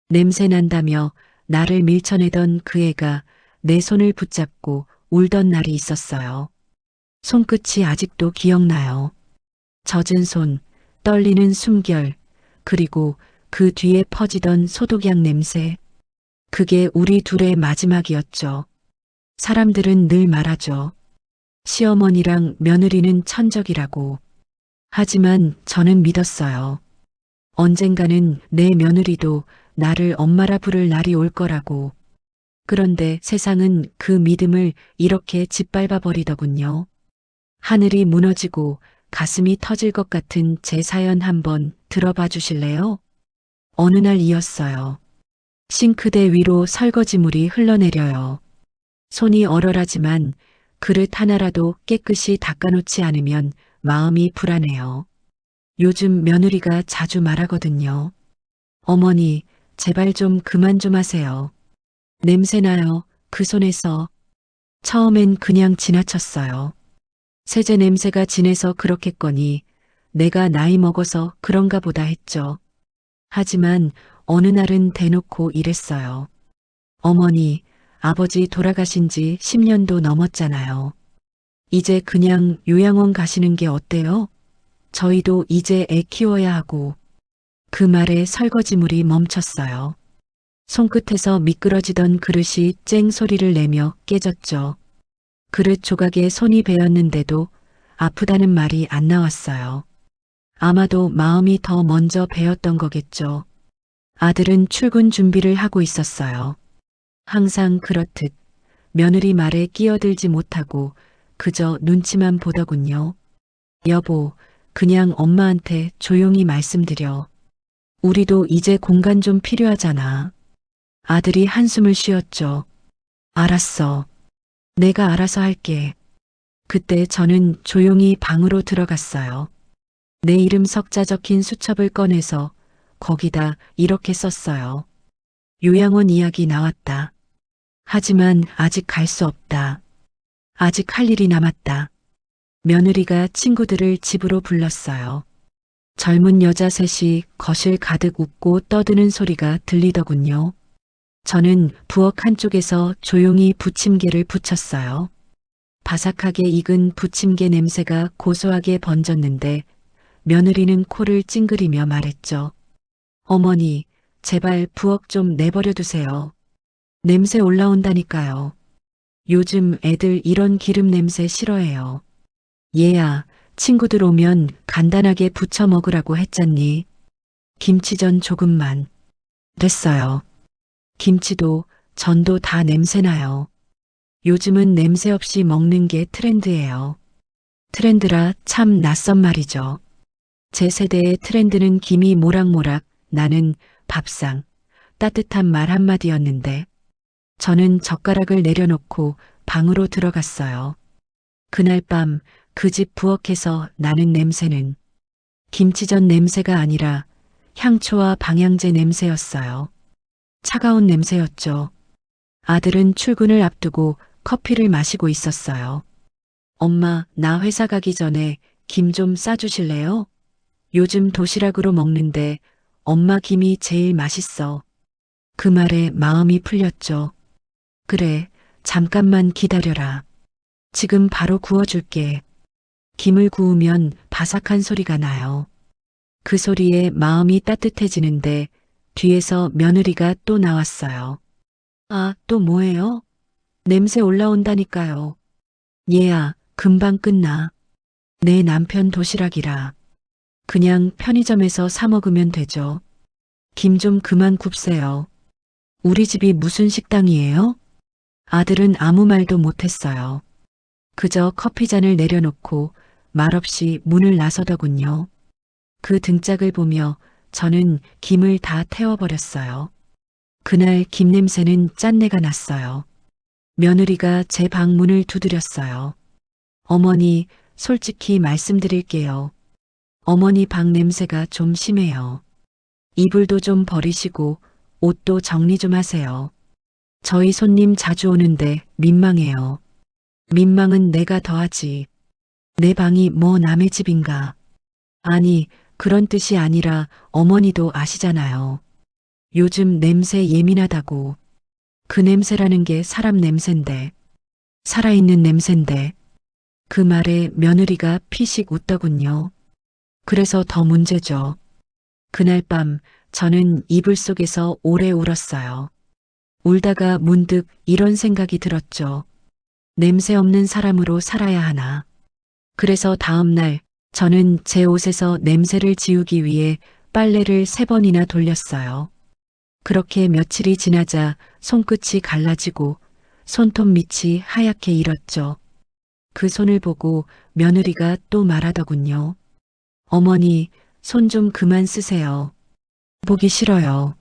냄새 난다며 나를 밀쳐내던 그 애가 내 손을 붙잡고 울던 날이 있었어요. 손끝이 아직도 기억나요. 젖은 손, 떨리는 숨결, 그리고 그 뒤에 퍼지던 소독약 냄새. 그게 우리 둘의 마지막이었죠. 사람들은 늘 말하죠. 시어머니랑 며느리는 천적이라고. 하지만 저는 믿었어요. 언젠가는 내 며느리도 나를 엄마라 부를 날이 올 거라고. 그런데 세상은 그 믿음을 이렇게 짓밟아 버리더군요. 하늘이 무너지고 가슴이 터질 것 같은 제 사연 한번 들어봐 주실래요? 어느 날이었어요. 싱크대 위로 설거지물이 흘러내려요. 손이 얼얼하지만 그릇 하나라도 깨끗이 닦아놓지 않으면 마음이 불안해요. 요즘 며느리가 자주 말하거든요. 어머니, 제발 좀 그만 좀 하세요. 냄새나요, 그 손에서. 처음엔 그냥 지나쳤어요. 세제 냄새가 진해서 그렇겠거니 내가 나이 먹어서 그런가 보다 했죠. 하지만 어느 날은 대놓고 이랬어요. 어머니, 아버지 돌아가신 지 10년도 넘었잖아요. 이제 그냥 요양원 가시는 게 어때요? 저희도 이제 애 키워야 하고. 그 말에 설거지물이 멈췄어요. 손끝에서 미끄러지던 그릇이 쨍 소리를 내며 깨졌죠. 그릇 조각에 손이 베었는데도 아프다는 말이 안 나왔어요. 아마도 마음이 더 먼저 베었던 거겠죠. 아들은 출근 준비를 하고 있었어요. 항상 그렇듯 며느리 말에 끼어들지 못하고 그저 눈치만 보더군요. 여보, 그냥 엄마한테 조용히 말씀드려. 우리도 이제 공간 좀 필요하잖아. 아들이 한숨을 쉬었죠. 알았어. 내가 알아서 할게. 그때 저는 조용히 방으로 들어갔어요. 내 이름 석자 적힌 수첩을 꺼내서 거기다 이렇게 썼어요. 요양원 이야기 나왔다. 하지만 아직 갈 수 없다. 아직 할 일이 남았다. 며느리가 친구들을 집으로 불렀어요. 젊은 여자 셋이 거실 가득 웃고 떠드는 소리가 들리더군요. 저는 부엌 한쪽에서 조용히 부침개를 부쳤어요. 바삭하게 익은 부침개 냄새가 고소하게 번졌는데 며느리는 코를 찡그리며 말했죠. 어머니, 제발 부엌 좀 내버려 두세요. 냄새 올라온다니까요. 요즘 애들 이런 기름 냄새 싫어해요. 얘야, 친구들 오면 간단하게 부쳐 먹으라고 했잖니. 김치전 조금만. 됐어요. 김치도 전도 다 냄새나요. 요즘은 냄새 없이 먹는 게 트렌드예요. 트렌드라 참 낯선 말이죠. 제 세대의 트렌드는 김이 모락모락 나는 밥상, 따뜻한 말 한마디였는데 저는 젓가락을 내려놓고 방으로 들어갔어요. 그날 밤 그 집 부엌에서 나는 냄새는 김치전 냄새가 아니라 향초와 방향제 냄새였어요. 차가운 냄새였죠. 아들은 출근을 앞두고 커피를 마시고 있었어요. 엄마, 나 회사 가기 전에 김 좀 싸주실래요? 요즘 도시락으로 먹는데 엄마 김이 제일 맛있어. 그 말에 마음이 풀렸죠. 그래, 잠깐만 기다려라. 지금 바로 구워줄게. 김을 구우면 바삭한 소리가 나요. 그 소리에 마음이 따뜻해지는데 뒤에서 며느리가 또 나왔어요. 아, 또 뭐예요? 냄새 올라온다니까요. 얘야, 금방 끝나. 내 남편 도시락이라. 그냥 편의점에서 사 먹으면 되죠. 김 좀 그만 굽세요. 우리 집이 무슨 식당이에요? 아들은 아무 말도 못했어요. 그저 커피잔을 내려놓고 말없이 문을 나서더군요. 그 등짝을 보며 저는 김을 다 태워버렸어요. 그날 김 냄새는 짠내가 났어요. 며느리가 제 방 문을 두드렸어요. 어머니, 솔직히 말씀드릴게요. 어머니 방 냄새가 좀 심해요. 이불도 좀 버리시고 옷도 정리 좀 하세요. 저희 손님 자주 오는데 민망해요. 민망은 내가 더하지. 내 방이 뭐 남의 집인가. 아니, 그런 뜻이 아니라 어머니도 아시잖아요. 요즘 냄새 예민하다고. 그 냄새라는 게 사람 냄새인데, 살아있는 냄새인데. 그 말에 며느리가 피식 웃더군요. 그래서 더 문제죠. 그날 밤 저는 이불 속에서 오래 울었어요. 울다가 문득 이런 생각이 들었죠. 냄새 없는 사람으로 살아야 하나. 그래서 다음 날 저는 제 옷에서 냄새를 지우기 위해 빨래를 3번이나 돌렸어요. 그렇게 며칠이 지나자 손끝이 갈라지고 손톱 밑이 하얗게 일었죠. 그 손을 보고 며느리가 또 말하더군요. 어머니, 손 좀 그만 쓰세요. 보기 싫어요.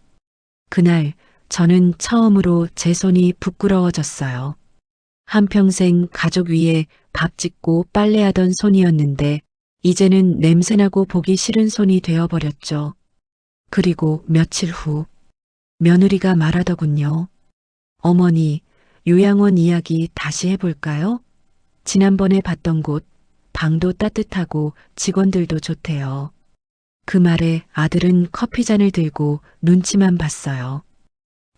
그날 저는 처음으로 제 손이 부끄러워졌어요. 한평생 가족 위에 밥 짓고 빨래하던 손이었는데 이제는 냄새나고 보기 싫은 손이 되어버렸죠. 그리고 며칠 후 며느리가 말하더군요. 어머니, 요양원 이야기 다시 해볼까요? 지난번에 봤던 곳, 방도 따뜻하고 직원들도 좋대요. 그 말에 아들은 커피잔을 들고 눈치만 봤어요.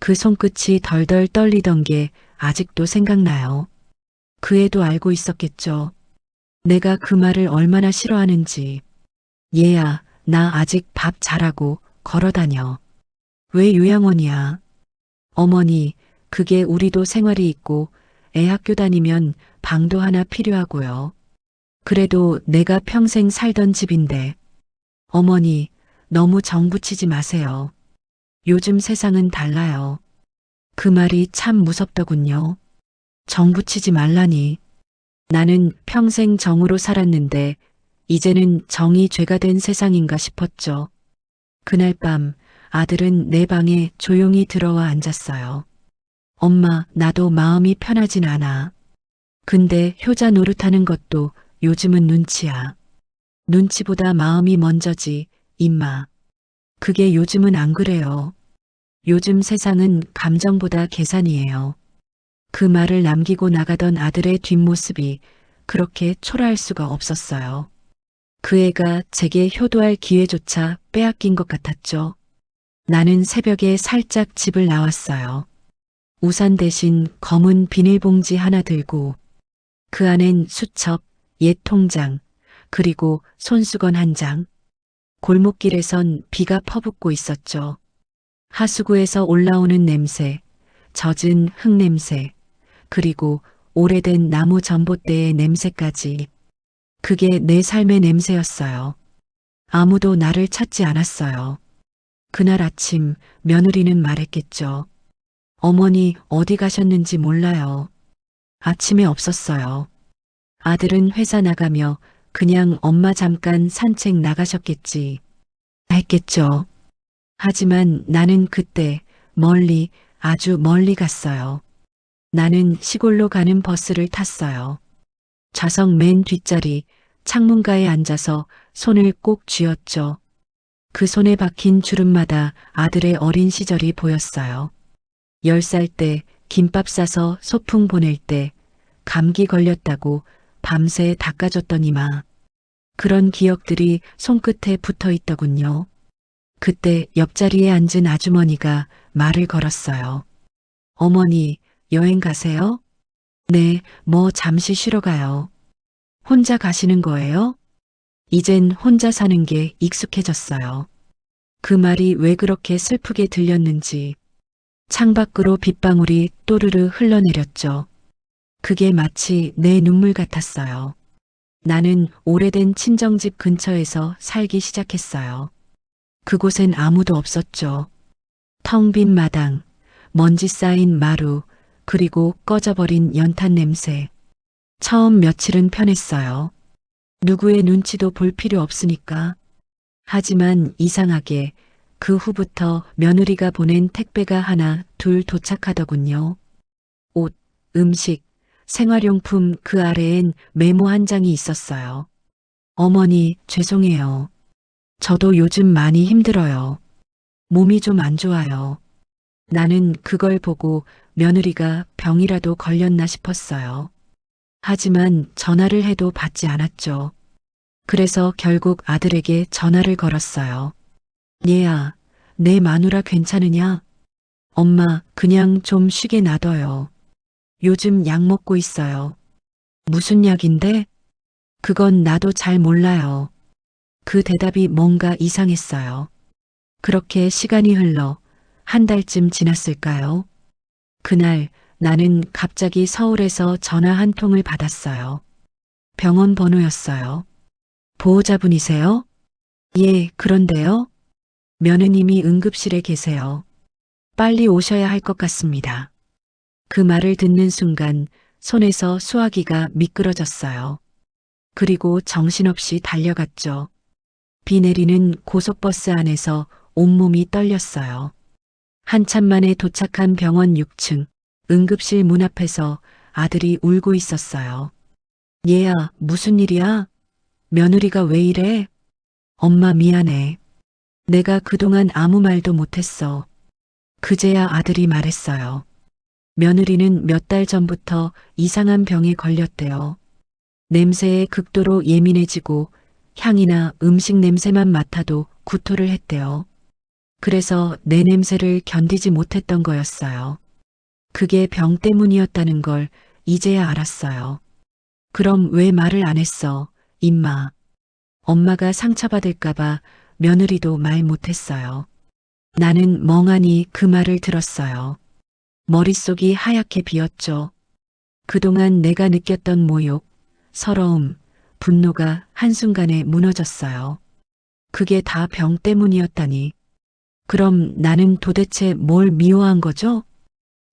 그 손끝이 덜덜 떨리던 게 아직도 생각나요. 그 애도 알고 있었겠죠. 내가 그 말을 얼마나 싫어하는지. 얘야, 나 아직 밥 잘하고 걸어다녀. 왜 요양원이야? 어머니, 그게 우리도 생활이 있고 애 학교 다니면 방도 하나 필요하고요. 그래도 내가 평생 살던 집인데. 어머니, 너무 정 붙이지 마세요. 요즘 세상은 달라요. 그 말이 참 무섭더군요. 정 붙이지 말라니. 나는 평생 정으로 살았는데 이제는 정이 죄가 된 세상인가 싶었죠. 그날 밤 아들은 내 방에 조용히 들어와 앉았어요. 엄마, 나도 마음이 편하진 않아. 근데 효자 노릇하는 것도 요즘은 눈치야. 눈치보다 마음이 먼저지, 임마. 그게 요즘은 안 그래요. 요즘 세상은 감정보다 계산이에요. 그 말을 남기고 나가던 아들의 뒷모습이 그렇게 초라할 수가 없었어요. 그 애가 제게 효도할 기회조차 빼앗긴 것 같았죠. 나는 새벽에 살짝 집을 나왔어요. 우산 대신 검은 비닐봉지 하나 들고 그 안엔 수첩, 옛 통장, 그리고 손수건 한 장. 골목길에선 비가 퍼붓고 있었죠. 하수구에서 올라오는 냄새, 젖은 흙냄새, 그리고 오래된 나무 전봇대의 냄새까지. 그게 내 삶의 냄새였어요. 아무도 나를 찾지 않았어요. 그날 아침 며느리는 말했겠죠. 어머니 어디 가셨는지 몰라요. 아침에 없었어요. 아들은 회사 나가며 그냥 엄마 잠깐 산책 나가셨겠지. 했겠죠. 하지만 나는 그때 멀리, 아주 멀리 갔어요. 나는 시골로 가는 버스를 탔어요. 좌석 맨 뒷자리 창문가에 앉아서 손을 꼭 쥐었죠. 그 손에 박힌 주름마다 아들의 어린 시절이 보였어요. 10살 때 김밥 싸서 소풍 보낼 때 감기 걸렸다고 밤새 닦아줬더니만 그런 기억들이 손끝에 붙어 있더군요. 그때 옆자리에 앉은 아주머니가 말을 걸었어요. 어머니, 여행 가세요? 네, 뭐 잠시 쉬러 가요. 혼자 가시는 거예요? 이젠 혼자 사는 게 익숙해졌어요. 그 말이 왜 그렇게 슬프게 들렸는지 창밖으로 빗방울이 또르르 흘러내렸죠. 그게 마치 내 눈물 같았어요. 나는 오래된 친정집 근처에서 살기 시작했어요. 그곳엔 아무도 없었죠. 텅 빈 마당, 먼지 쌓인 마루, 그리고 꺼져버린 연탄 냄새. 처음 며칠은 편했어요. 누구의 눈치도 볼 필요 없으니까. 하지만 이상하게 그 후부터 며느리가 보낸 택배가 하나, 둘 도착하더군요. 옷, 음식, 생활용품 그 아래엔 메모 한 장이 있었어요. 어머니, 죄송해요. 저도 요즘 많이 힘들어요. 몸이 좀 안 좋아요. 나는 그걸 보고 며느리가 병이라도 걸렸나 싶었어요. 하지만 전화를 해도 받지 않았죠. 그래서 결국 아들에게 전화를 걸었어요. 얘야, 내 마누라 괜찮으냐? 엄마, 그냥 좀 쉬게 놔둬요. 요즘 약 먹고 있어요. 무슨 약인데? 그건 나도 잘 몰라요. 그 대답이 뭔가 이상했어요. 그렇게 시간이 흘러 한 달쯤 지났을까요? 그날 나는 갑자기 서울에서 전화 한 통을 받았어요. 병원 번호였어요. 보호자분이세요? 예, 그런데요. 며느님이 응급실에 계세요. 빨리 오셔야 할 것 같습니다. 그 말을 듣는 순간 손에서 수화기가 미끄러졌어요. 그리고 정신없이 달려갔죠. 비 내리는 고속버스 안에서 온몸이 떨렸어요. 한참 만에 도착한 병원 6층 응급실 문 앞에서 아들이 울고 있었어요. 얘야, 무슨 일이야? 며느리가 왜 이래? 엄마 미안해. 내가 그동안 아무 말도 못했어. 그제야 아들이 말했어요. 며느리는 몇 달 전부터 이상한 병에 걸렸대요. 냄새에 극도로 예민해지고 향이나 음식 냄새만 맡아도 구토를 했대요. 그래서 내 냄새를 견디지 못했던 거였어요. 그게 병 때문이었다는 걸 이제야 알았어요. 그럼 왜 말을 안 했어, 임마. 엄마가 상처받을까봐 며느리도 말 못했어요. 나는 멍하니 그 말을 들었어요. 머릿속이 하얗게 비었죠. 그동안 내가 느꼈던 모욕, 서러움, 분노가 한순간에 무너졌어요. 그게 다 병 때문이었다니. 그럼 나는 도대체 뭘 미워한 거죠?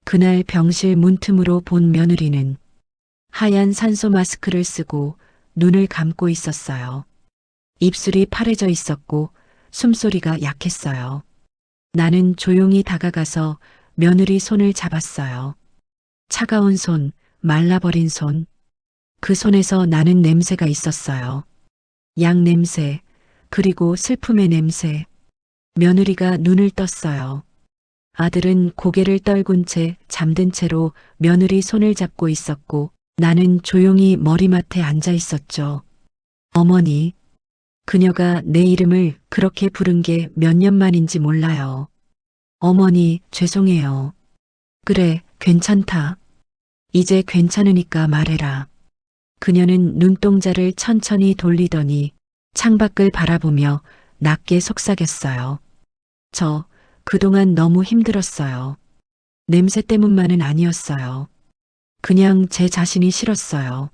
그날 병실 문틈으로 본 며느리는 하얀 산소 마스크를 쓰고 눈을 감고 있었어요. 입술이 파래져 있었고 숨소리가 약했어요. 나는 조용히 다가가서 며느리 손을 잡았어요. 차가운 손, 말라버린 손. 그 손에서 나는 냄새가 있었어요. 약 냄새, 그리고 슬픔의 냄새. 며느리가 눈을 떴어요. 아들은 고개를 떨군 채 잠든 채로 며느리 손을 잡고 있었고 나는 조용히 머리맡에 앉아 있었죠. 어머니, 그녀가 내 이름을 그렇게 부른 게 몇 년 만인지 몰라요. 어머니, 죄송해요. 그래, 괜찮다. 이제 괜찮으니까 말해라. 그녀는 눈동자를 천천히 돌리더니 창밖을 바라보며 낮게 속삭였어요. 저 그동안 너무 힘들었어요. 냄새 때문만은 아니었어요. 그냥 제 자신이 싫었어요.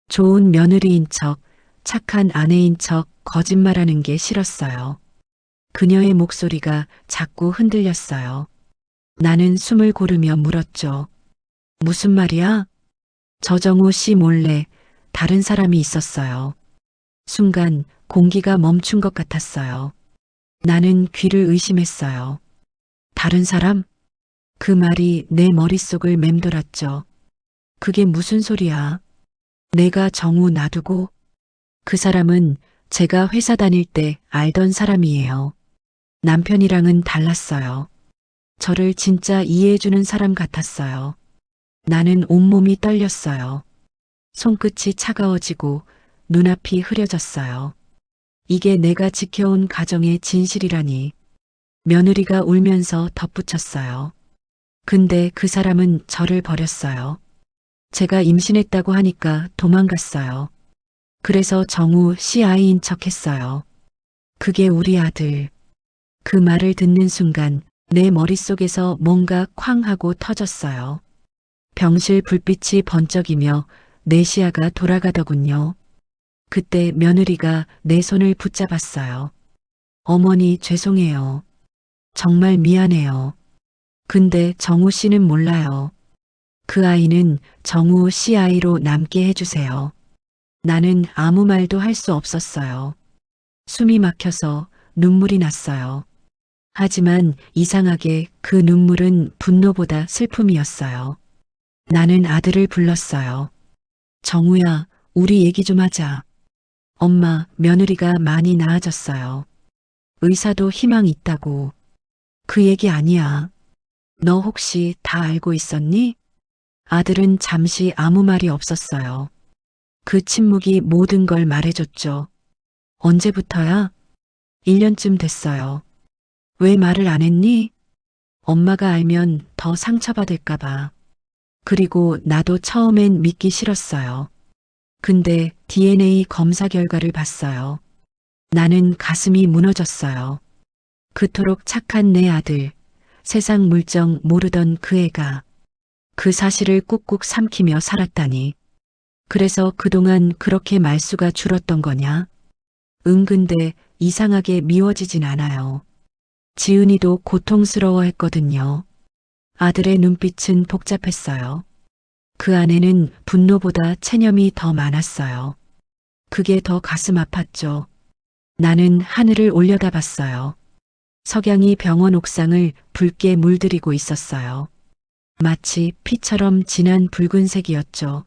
좋은 며느리인 척, 착한 아내인 척 거짓말하는 게 싫었어요. 그녀의 목소리가 자꾸 흔들렸어요. 나는 숨을 고르며 물었죠. 무슨 말이야? 저정우 씨 몰래 다른 사람이 있었어요. 순간 공기가 멈춘 것 같았어요. 나는 귀를 의심했어요. 다른 사람? 그 말이 내 머릿속을 맴돌았죠. 그게 무슨 소리야? 내가 정우 놔두고? 그 사람은 제가 회사 다닐 때 알던 사람이에요. 남편이랑은 달랐어요. 저를 진짜 이해해주는 사람 같았어요. 나는 온몸이 떨렸어요. 손끝이 차가워지고 눈앞이 흐려졌어요. 이게 내가 지켜온 가정의 진실이라니. 며느리가 울면서 덧붙였어요. 근데 그 사람은 저를 버렸어요. 제가 임신했다고 하니까 도망갔어요. 그래서 정우 씨 아이인 척 했어요. 그게 우리 아들. 그 말을 듣는 순간 내 머릿속에서 뭔가 쾅 하고 터졌어요. 병실 불빛이 번쩍이며 내 시야가 돌아가더군요. 그때 며느리가 내 손을 붙잡았어요. 어머니 죄송해요. 정말 미안해요. 근데 정우 씨는 몰라요. 그 아이는 정우 씨 아이로 남게 해주세요. 나는 아무 말도 할 수 없었어요. 숨이 막혀서 눈물이 났어요. 하지만 이상하게 그 눈물은 분노보다 슬픔이었어요. 나는 아들을 불렀어요. 정우야, 우리 얘기 좀 하자. 엄마, 며느리가 많이 나아졌어요. 의사도 희망 있다고. 그 얘기 아니야. 너 혹시 다 알고 있었니? 아들은 잠시 아무 말이 없었어요. 그 침묵이 모든 걸 말해줬죠. 언제부터야? 1년쯤 됐어요. 왜 말을 안 했니? 엄마가 알면 더 상처받을까봐. 그리고 나도 처음엔 믿기 싫었어요. 근데 DNA 검사 결과를 봤어요. 나는 가슴이 무너졌어요. 그토록 착한 내 아들, 세상 물정 모르던 그 애가 그 사실을 꾹꾹 삼키며 살았다니. 그래서 그동안 그렇게 말수가 줄었던 거냐? 근데 이상하게 미워지진 않아요. 지은이도 고통스러워 했거든요. 아들의 눈빛은 복잡했어요. 그 안에는 분노보다 체념이 더 많았어요. 그게 더 가슴 아팠죠. 나는 하늘을 올려다봤어요. 석양이 병원 옥상을 붉게 물들이고 있었어요. 마치 피처럼 진한 붉은색이었죠.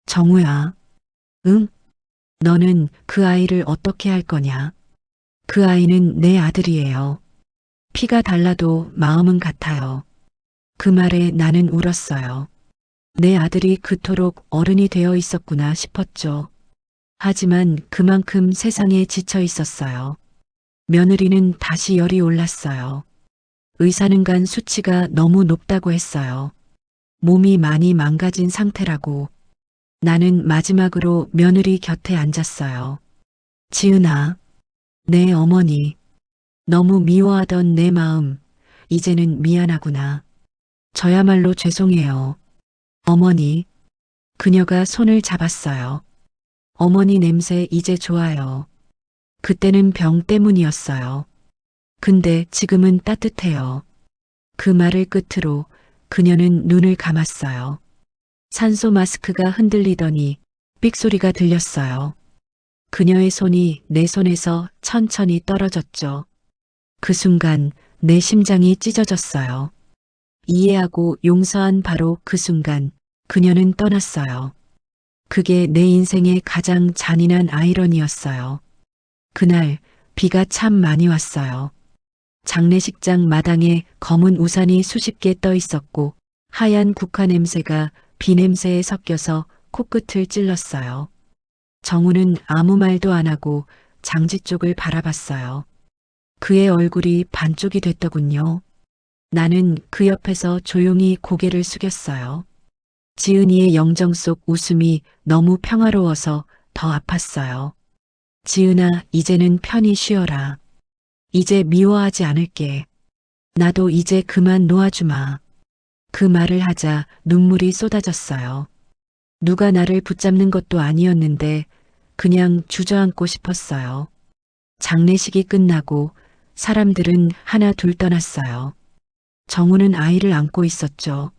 정우야. 응? 너는 그 아이를 어떻게 할 거냐? 그 아이는 내 아들이에요. 피가 달라도 마음은 같아요. 그 말에 나는 울었어요. 내 아들이 그토록 어른이 되어 있었구나 싶었죠. 하지만 그만큼 세상에 지쳐 있었어요. 며느리는 다시 열이 올랐어요. 의사는 간 수치가 너무 높다고 했어요. 몸이 많이 망가진 상태라고. 나는 마지막으로 며느리 곁에 앉았어요. 지은아, 내 어머니. 너무 미워하던 내 마음, 이제는 미안하구나. 저야말로 죄송해요. 어머니. 그녀가 손을 잡았어요. 어머니 냄새 이제 좋아요. 그때는 병 때문이었어요. 근데 지금은 따뜻해요. 그 말을 끝으로 그녀는 눈을 감았어요. 산소 마스크가 흔들리더니 삑소리가 들렸어요. 그녀의 손이 내 손에서 천천히 떨어졌죠. 그 순간 내 심장이 찢어졌어요. 이해하고 용서한 바로 그 순간 그녀는 떠났어요. 그게 내 인생의 가장 잔인한 아이러니였어요. 그날 비가 참 많이 왔어요. 장례식장 마당에 검은 우산이 수십 개 떠 있었고 하얀 국화 냄새가 비 냄새에 섞여서 코끝을 찔렀어요. 정우는 아무 말도 안 하고 장지 쪽을 바라봤어요. 그의 얼굴이 반쪽이 됐더군요. 나는 그 옆에서 조용히 고개를 숙였어요. 지은이의 영정 속 웃음이 너무 평화로워서 더 아팠어요. 지은아, 이제는 편히 쉬어라. 이제 미워하지 않을게. 나도 이제 그만 놓아주마. 그 말을 하자 눈물이 쏟아졌어요. 누가 나를 붙잡는 것도 아니었는데 그냥 주저앉고 싶었어요. 장례식이 끝나고 사람들은 하나 둘 떠났어요. 정우는 아이를 안고 있었죠.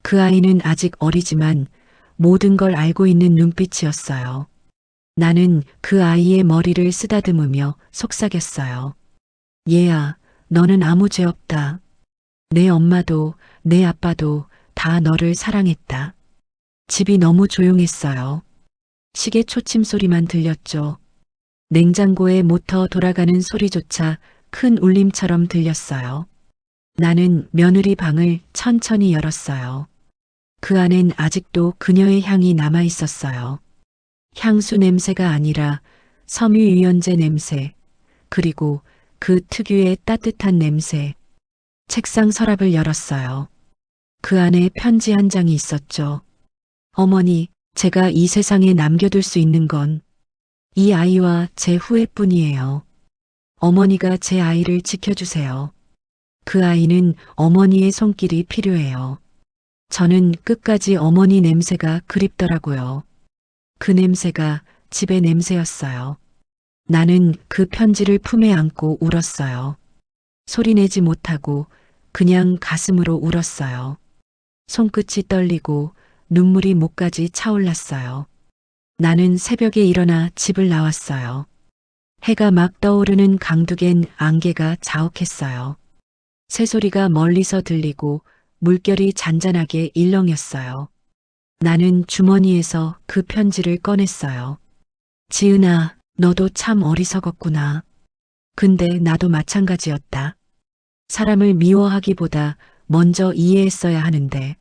그 아이는 아직 어리지만 모든 걸 알고 있는 눈빛이었어요. 나는 그 아이의 머리를 쓰다듬으며 속삭였어요. 얘야, 너는 아무 죄 없다. 내 엄마도 내 아빠도 다 너를 사랑했다. 집이 너무 조용했어요. 시계 초침 소리만 들렸죠. 냉장고의 모터 돌아가는 소리조차 큰 울림처럼 들렸어요. 나는 며느리 방을 천천히 열었어요. 그 안엔 아직도 그녀의 향이 남아 있었어요. 향수 냄새가 아니라 섬유유연제 냄새, 그리고 그 특유의 따뜻한 냄새. 책상 서랍을 열었어요. 그 안에 편지 한 장이 있었죠. 어머니, 제가 이 세상에 남겨둘 수 있는 건 이 아이와 제 후회뿐이에요. 어머니가 제 아이를 지켜주세요. 그 아이는 어머니의 손길이 필요해요. 저는 끝까지 어머니 냄새가 그립더라고요. 그 냄새가 집의 냄새였어요. 나는 그 편지를 품에 안고 울었어요. 소리내지 못하고 그냥 가슴으로 울었어요. 손끝이 떨리고 눈물이 목까지 차올랐어요. 나는 새벽에 일어나 집을 나왔어요. 해가 막 떠오르는 강둑엔 안개가 자욱했어요. 새소리가 멀리서 들리고 물결이 잔잔하게 일렁였어요. 나는 주머니에서 그 편지를 꺼냈어요. 지은아, 너도 참 어리석었구나. 근데 나도 마찬가지였다. 사람을 미워하기보다 먼저 이해했어야 하는데.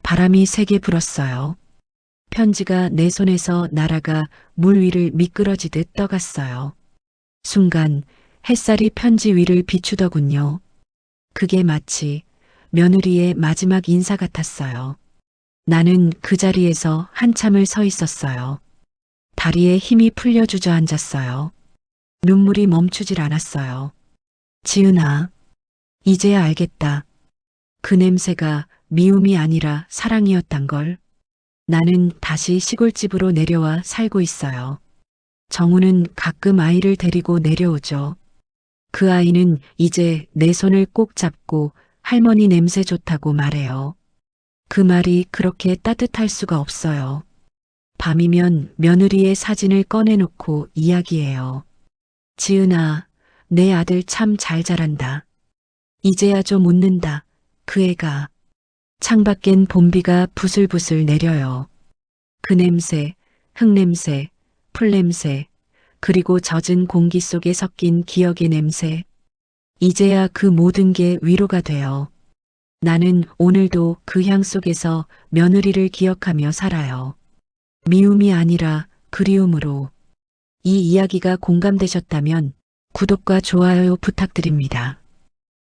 바람이 세게 불었어요. 편지가 내 손에서 날아가 물 위를 미끄러지듯 떠갔어요. 순간 햇살이 편지 위를 비추더군요. 그게 마치 며느리의 마지막 인사 같았어요. 나는 그 자리에서 한참을 서 있었어요. 다리에 힘이 풀려 주저앉았어요. 눈물이 멈추질 않았어요. 지은아, 이제야 알겠다. 그 냄새가 미움이 아니라 사랑이었단 걸. 나는 다시 시골집으로 내려와 살고 있어요. 정우는 가끔 아이를 데리고 내려오죠. 그 아이는 이제 내 손을 꼭 잡고 할머니 냄새 좋다고 말해요. 그 말이 그렇게 따뜻할 수가 없어요. 밤이면 며느리의 사진을 꺼내놓고 이야기해요. 지은아, 내 아들 참 잘 자란다. 이제야 좀 웃는다. 그 애가. 창밖엔 봄비가 부슬부슬 내려요. 그 냄새, 흙냄새, 풀냄새, 그리고 젖은 공기 속에 섞인 기억의 냄새. 이제야 그 모든 게 위로가 돼요. 나는 오늘도 그 향 속에서 며느리를 기억하며 살아요. 미움이 아니라 그리움으로. 이 이야기가 공감되셨다면 구독과 좋아요 부탁드립니다.